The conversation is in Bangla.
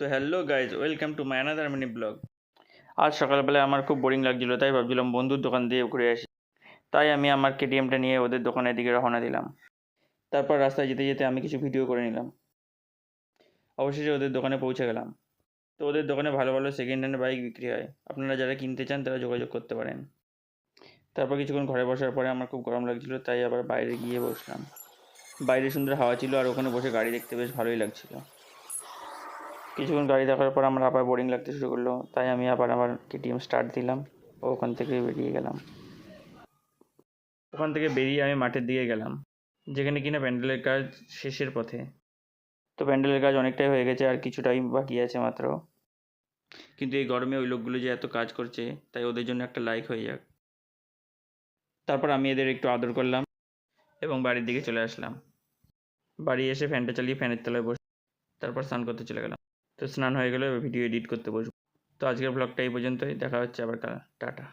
তো hello guys, welcome to my another mini blog. আজ সকালবেলায় আমার খুব বোরিং লাগছিল, তাই ভাবছিলাম বন্ধুর দোকান দিয়ে ঘুরে আসি। তাই আমি আমার কেটিএমটা নিয়ে ওদের দোকানের দিকে রওনা দিলাম। তারপর রাস্তায় যেতে যেতে আমি কিছু ভিডিও করে নিলাম। অবশেষে ওদের দোকানে পৌঁছে গেলাম। তো ওদের দোকানে ভালো ভালো সেকেন্ড হ্যান্ড বাইক বিক্রি হয়, আপনারা যারা কিনতে চান তারা যোগাযোগ করতে পারেন। তারপর কিছুক্ষণ ঘরে বসার পরে আমার খুব গরম লাগছিল, তাই আবার বাইরে গিয়ে বসলাম। বাইরে সুন্দর হাওয়া ছিল আর ওখানে বসে গাড়ি দেখতে বেশ ভালোই লাগছিল। কিছুক্ষণ গাড়ি দেখার পর আমার আবার বোরিং লাগতে শুরু করলো, তাই আমি আবার আমার কেটিএম স্টার্ট দিলাম ও ওখান থেকে বেরিয়ে গেলাম। ওখান থেকে বেরিয়ে আমি মাঠের দিকে গেলাম, যেখানে কিনা প্যান্ডেলের কাজ শেষের পথে। তো প্যান্ডেলের কাজ অনেকটাই হয়ে গেছে, আর কিছু টাইম বাকি আছে মাত্র। কিন্তু এই গরমে ওই লোকগুলো যে এত কাজ করছে, তাই ওদের জন্য একটা লাইক হয়ে যাক। তারপর আমি এদের একটু আদর করলাম এবং বাড়ির দিকে চলে আসলাম। বাড়ি এসে ফ্যানটা চালিয়ে ফ্যানের তলায় বসে তারপর স্নান করতে চলে গেলাম। তো স্নান হয়ে গেলে ভিডিও এডিট করতে বসবো। তো আজকের ব্লগটা এই পর্যন্তই, দেখা হচ্ছে আবার কাল। টাটা।